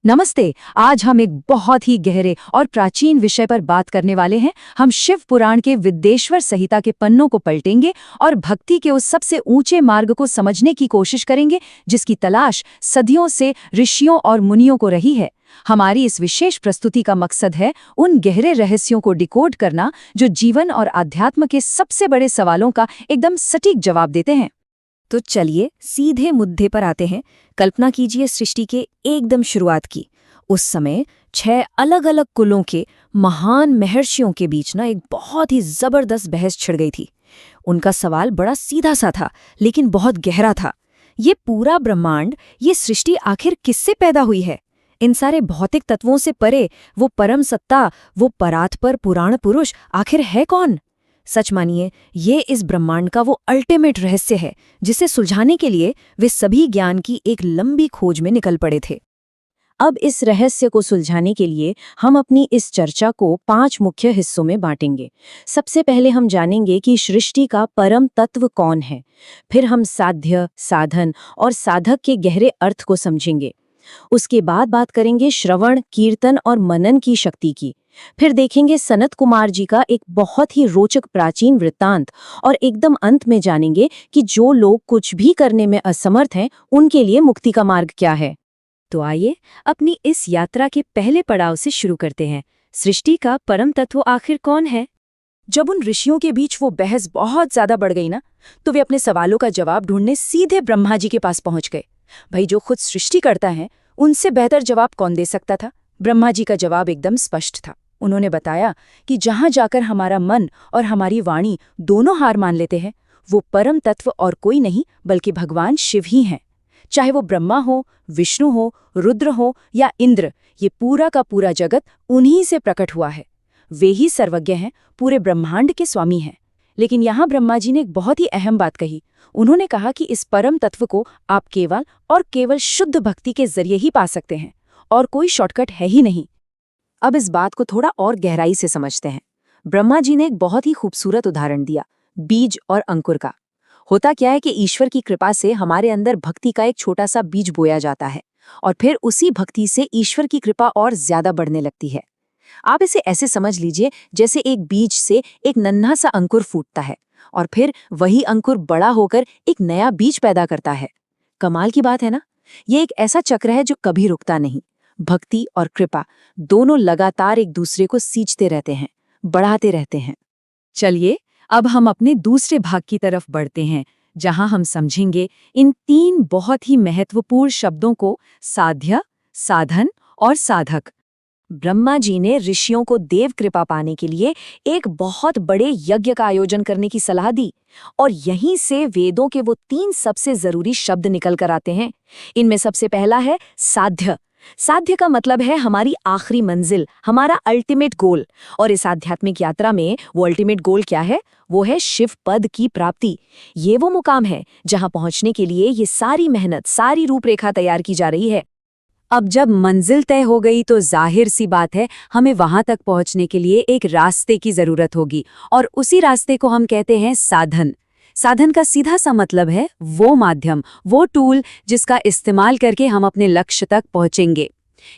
नमस्ते। आज हम एक बहुत ही गहरे और प्राचीन विषय पर बात करने वाले हैं। हम शिव पुराण के विद्येश्वर संहिता के पन्नों को पलटेंगे और भक्ति के उस सबसे ऊंचे मार्ग को समझने की कोशिश करेंगे जिसकी तलाश सदियों से ऋषियों और मुनियों को रही है। हमारी इस विशेष प्रस्तुति का मकसद है उन गहरे रहस्यों को डिकोड करना जो जीवन और अध्यात्म के सबसे बड़े सवालों का एकदम सटीक जवाब देते हैं। तो चलिए सीधे मुद्दे पर आते हैं। कल्पना कीजिए सृष्टि के एकदम शुरुआत की। उस समय 6 अलग अलग कुलों के महान महर्षियों के बीच एक बहुत ही जबरदस्त बहस छिड़ गई थी। उनका सवाल बड़ा सीधा सा था लेकिन बहुत गहरा था। ये पूरा ब्रह्मांड, ये सृष्टि आखिर किससे पैदा हुई है? इन सारे भौतिक तत्वों से परे वो परम सत्ता, वो परात्पर पुराण पुरुष आखिर है कौन? सच मानिए, ये इस ब्रह्मांड का वो अल्टीमेट रहस्य है जिसे सुलझाने के लिए वे सभी ज्ञान की एक लंबी खोज में निकल पड़े थे। अब इस रहस्य को सुलझाने के लिए हम अपनी इस चर्चा को 5 मुख्य हिस्सों में बांटेंगे। सबसे पहले हम जानेंगे कि सृष्टि का परम तत्व कौन है। फिर हम साध्य, साधन और साधक के गहरे अर्थ को समझेंगे। उसके बाद बात करेंगे श्रवण, कीर्तन और मनन की शक्ति की। फिर देखेंगे सनत कुमार जी का एक बहुत ही रोचक प्राचीन वृत्तांत और एकदम अंत में जानेंगे कि जो लोग कुछ भी करने में असमर्थ हैं उनके लिए मुक्ति का मार्ग क्या है। तो आइए अपनी इस यात्रा के पहले पड़ाव से शुरू करते हैं। सृष्टि का परम तत्व आखिर कौन है? जब उन ऋषियों के बीच वो बहस बहुत ज्यादा बढ़ गई तो वे अपने सवालों का जवाब ढूंढने सीधे ब्रह्मा जी के पास पहुंच गए। भाई, जो खुद सृष्टि करता है उनसे बेहतर जवाब कौन दे सकता था? ब्रह्मा जी का जवाब एकदम स्पष्ट था। उन्होंने बताया कि जहां जाकर हमारा मन और हमारी वाणी दोनों हार मान लेते हैं, वो परम तत्व और कोई नहीं बल्कि भगवान शिव ही हैं। चाहे वो ब्रह्मा हो, विष्णु हो, रुद्र हो या इंद्र, ये पूरा का पूरा जगत उन्हीं से प्रकट हुआ है। वे ही सर्वज्ञ हैं, पूरे ब्रह्मांड के स्वामी हैं। लेकिन यहाँ ब्रह्मा जी ने एक बहुत ही अहम बात कही। उन्होंने कहा कि इस परम तत्व को आप केवल और केवल शुद्ध भक्ति के जरिए ही पा सकते हैं और कोई शॉर्टकट है ही नहीं। अब इस बात को थोड़ा और गहराई से समझते हैं। ब्रह्मा जी ने एक बहुत ही खूबसूरत उदाहरण दिया, बीज और अंकुर का। होता क्या है कि ईश्वर की कृपा से हमारे अंदर भक्ति का एक छोटा सा बीज बोया जाता है और फिर उसी भक्ति से ईश्वर की कृपा और ज्यादा बढ़ने लगती है। आप इसे ऐसे समझ लीजिए जैसे एक बीज से एक नन्हा सा अंकुर फूटता है और फिर वही अंकुर बड़ा होकर एक नया बीज पैदा करता है। कमाल की बात है ना? ये एक ऐसा चक्र है जो कभी रुकता नहीं। भक्ति और कृपा दोनों लगातार एक दूसरे को सींचते रहते हैं, बढ़ाते रहते हैं। चलिए अब हम अपने दूसरे भाग की तरफ बढ़ते हैं जहां हम समझेंगे इन 3 बहुत ही महत्वपूर्ण शब्दों को, साध्य, साधन और साधक। ब्रह्मा जी ने ऋषियों को देव कृपा पाने के लिए एक बहुत बड़े यज्ञ का आयोजन करने की सलाह दी और यहीं से वेदों के वो 3 सबसे जरूरी शब्द निकल कर आते हैं। इनमें सबसे पहला है साध्य। साध्य का मतलब है हमारी आखिरी मंजिल, हमारा अल्टीमेट गोल। और इस आध्यात्मिक यात्रा में वो अल्टीमेट गोल क्या है? वो है शिव पद की प्राप्ति। ये वो मुकाम है जहां पहुंचने के लिए ये सारी मेहनत, सारी रूपरेखा तैयार की जा रही है। अब जब मंजिल तय हो गई तो जाहिर सी बात है हमें वहां तक पहुंचने के लिए एक रास्ते की जरूरत होगी और उसी रास्ते को हम कहते हैं साधन। साधन का सीधा सा मतलब है वो माध्यम, वो टूल जिसका इस्तेमाल करके हम अपने लक्ष्य तक पहुंचेंगे।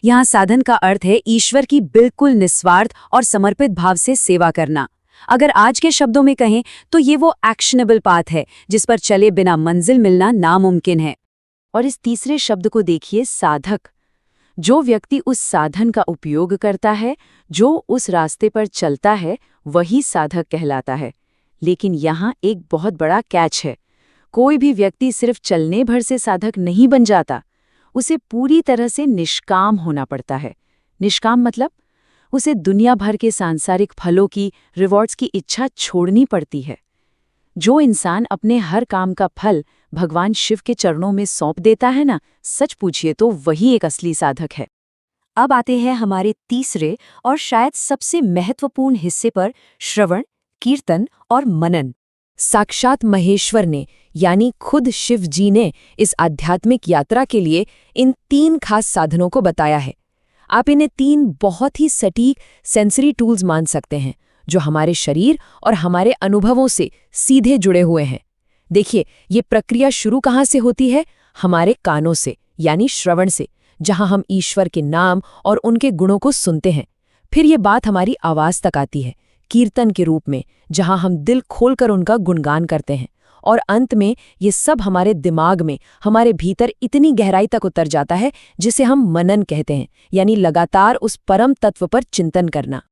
यहाँ साधन का अर्थ है ईश्वर की बिल्कुल निस्वार्थ और समर्पित भाव से सेवा करना। अगर आज के शब्दों में कहें तो ये वो एक्शनेबल पाथ है जिस पर चले बिना मंजिल मिलना नामुमकिन है। और इस तीसरे शब्द को देखिए, साधक। जो व्यक्ति उस साधन का उपयोग करता है, जो उस रास्ते पर चलता है, वही साधक कहलाता है। लेकिन यहाँ एक बहुत बड़ा कैच है। कोई भी व्यक्ति सिर्फ चलने भर से साधक नहीं बन जाता। उसे पूरी तरह से निष्काम होना पड़ता है। निष्काम मतलब उसे दुनिया भर के सांसारिक फलों की, रिवॉर्ड्स की इच्छा छोड़नी पड़ती है। जो इंसान अपने हर काम का फल भगवान शिव के चरणों में सौंप देता है ना, सच पूछिए तो वही एक असली साधक है। अब आते हैं हमारे तीसरे और शायद सबसे महत्वपूर्ण हिस्से पर, श्रवण, कीर्तन और मनन। साक्षात महेश्वर ने यानी खुद शिव जी ने इस आध्यात्मिक यात्रा के लिए इन 3 खास साधनों को बताया है। आप इन्हें 3 बहुत ही सटीक सेंसरी टूल्स मान सकते हैं जो हमारे शरीर और हमारे अनुभवों से सीधे जुड़े हुए हैं। देखिए, ये प्रक्रिया शुरू कहाँ से होती है? हमारे कानों से, यानी श्रवण से, जहां हम ईश्वर के नाम और उनके गुणों को सुनते हैं। फिर ये बात हमारी आवाज तक आती है, कीर्तन के रूप में, जहां हम दिल खोलकर उनका गुणगान करते हैं। और अंत में ये सब हमारे दिमाग में, हमारे भीतर इतनी गहराई तक उतर जाता है जिसे हम मनन कहते हैं, यानी लगातार उस परम तत्व पर चिंतन करना।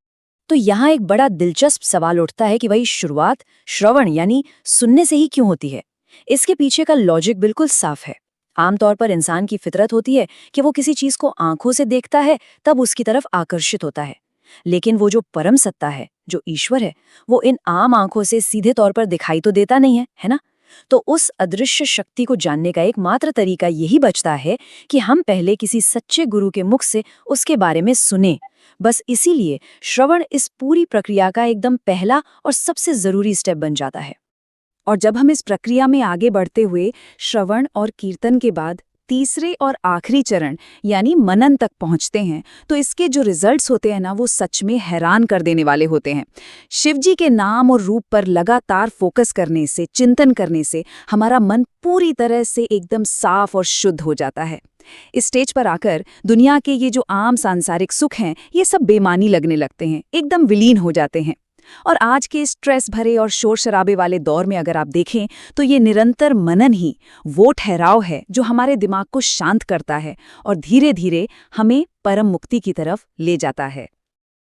तो यहाँ एक बड़ा दिलचस्प सवाल उठता है कि भाई शुरुआत श्रवण यानी सुनने से ही क्यों होती है। इसके पीछे का लॉजिक बिल्कुल साफ है। आमतौर पर इंसान की फितरत होती है कि वो किसी चीज को आंखों से देखता है तब उसकी तरफ आकर्षित होता है, लेकिन वो जो परम सत्ता है, जो ईश्वर है, वो इन आम आंखों से सीधे तौर पर दिखाई तो देता नहीं है ना? तो उस अदृश्य शक्ति को जानने का एकमात्र तरीका यही बचता है कि हम पहले किसी सच्चे गुरु के मुख से उसके बारे में सुने। बस इसीलिए श्रवण इस पूरी प्रक्रिया का एकदम पहला और सबसे जरूरी स्टेप बन जाता है। और जब हम इस प्रक्रिया में आगे बढ़ते हुए श्रवण और कीर्तन के बाद तीसरे और आखिरी चरण यानी मनन तक पहुंचते हैं, तो इसके जो रिजल्ट्स होते हैं ना, वो सच में हैरान कर देने वाले होते हैं। शिवजी के नाम और रूप पर लगातार फोकस करने से, चिंतन करने से हमारा मन पूरी तरह से एकदम साफ और शुद्ध हो जाता है। इस स्टेज पर आकर दुनिया के ये जो आम सांसारिक सुख हैं, ये सब बेमानी लगने लगते हैं, एकदम विलीन हो जाते हैं। और आज के स्ट्रेस भरे और शोर शराबे वाले दौर में अगर आप देखें तो ये निरंतर मनन ही वो ठहराव है जो हमारे दिमाग को शांत करता है और धीरे धीरे हमें परम मुक्ति की तरफ ले जाता है।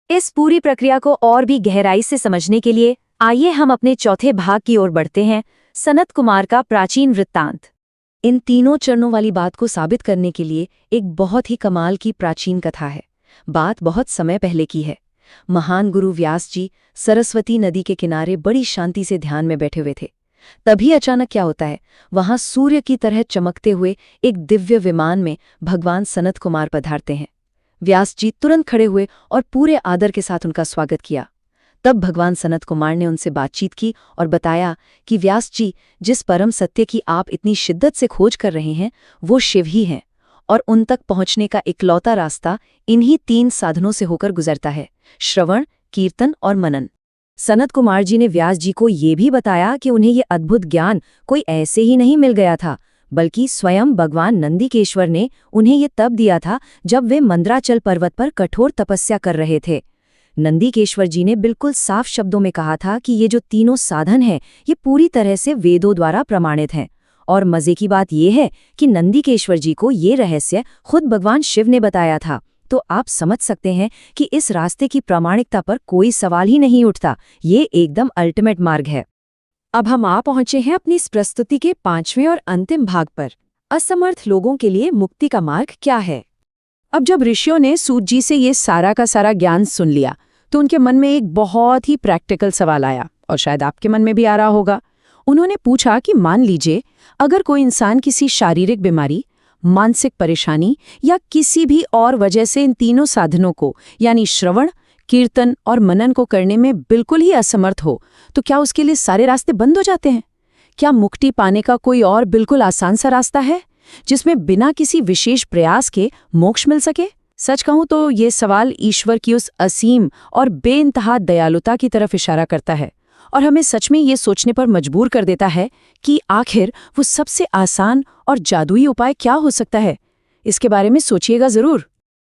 इस पूरी प्रक्रिया को और भी गहराई से समझने के लिए आइए हम अपने चौथे भाग की ओर बढ़ते हैं, सनत कुमार का प्राचीन वृत्तांत। इन तीनों चरणों वाली बात को साबित करने के लिए एक बहुत ही कमाल की प्राचीन कथा है। बात बहुत समय पहले की है। महान गुरु व्यास जी सरस्वती नदी के किनारे बड़ी शांति से ध्यान में बैठे हुए थे। तभी अचानक क्या होता है, वहां सूर्य की तरह चमकते हुए एक दिव्य विमान में भगवान सनत कुमार पधारते हैं। व्यास जी तुरंत खड़े हुए और पूरे आदर के साथ उनका स्वागत किया। तब भगवान सनत कुमार ने उनसे बातचीत की और बताया कि व्यास जी, जिस परम सत्य की आप इतनी शिद्दत से खोज कर रहे हैं, वो शिव ही हैं, और उन तक पहुंचने का इकलौता रास्ता इन्हीं 3 साधनों से होकर गुजरता है: श्रवण, कीर्तन और मनन। सनत कुमार जी ने व्यास जी को ये भी बताया कि उन्हें ये अद्भुत ज्ञान कोई ऐसे ही नहीं मिल गया था, बल्कि स्वयं भगवान नंदीकेश्वर ने उन्हें ये तब दिया था जब वे मंदराचल पर्वत पर कठोर तपस्या कर रहे थे। नंदीकेश्वर जी ने बिल्कुल साफ शब्दों में कहा था कि ये जो तीनों साधन हैं, ये पूरी तरह से वेदों द्वारा प्रमाणित हैं। और मजे की बात यह है कि नंदीकेश्वर जी को ये रहस्य खुद भगवान शिव ने बताया था। तो आप समझ सकते हैं कि इस रास्ते की प्रामाणिकता पर कोई सवाल ही नहीं उठता। ये एकदम अल्टीमेट मार्ग है। अब हम आ पहुंचे हैं अपनी इस प्रस्तुति के 5वें और अंतिम भाग पर, असमर्थ लोगों के लिए मुक्ति का मार्ग क्या है। अब जब ऋषियों ने सूत जी से ये सारा का सारा ज्ञान सुन लिया, तो उनके मन में एक बहुत ही प्रैक्टिकल सवाल आया, और शायद आपके मन में भी आ रहा होगा। उन्होंने पूछा कि मान लीजिए अगर कोई इंसान किसी शारीरिक बीमारी, मानसिक परेशानी या किसी भी और वजह से इन तीनों साधनों को यानी श्रवण, कीर्तन और मनन को करने में बिल्कुल ही असमर्थ हो, तो क्या उसके लिए सारे रास्ते बंद हो जाते हैं? क्या मुक्ति पाने का कोई और बिल्कुल आसान सा रास्ता है जिसमें बिना किसी विशेष प्रयास के मोक्ष मिल सके? सच कहूं तो ये सवाल ईश्वर की उस असीम और बेइंतहा दयालुता की तरफ इशारा करता है, और हमें सच में ये सोचने पर मजबूर कर देता है कि आखिर वो सबसे आसान और जादुई उपाय क्या हो सकता है। इसके बारे में सोचिएगा जरूर।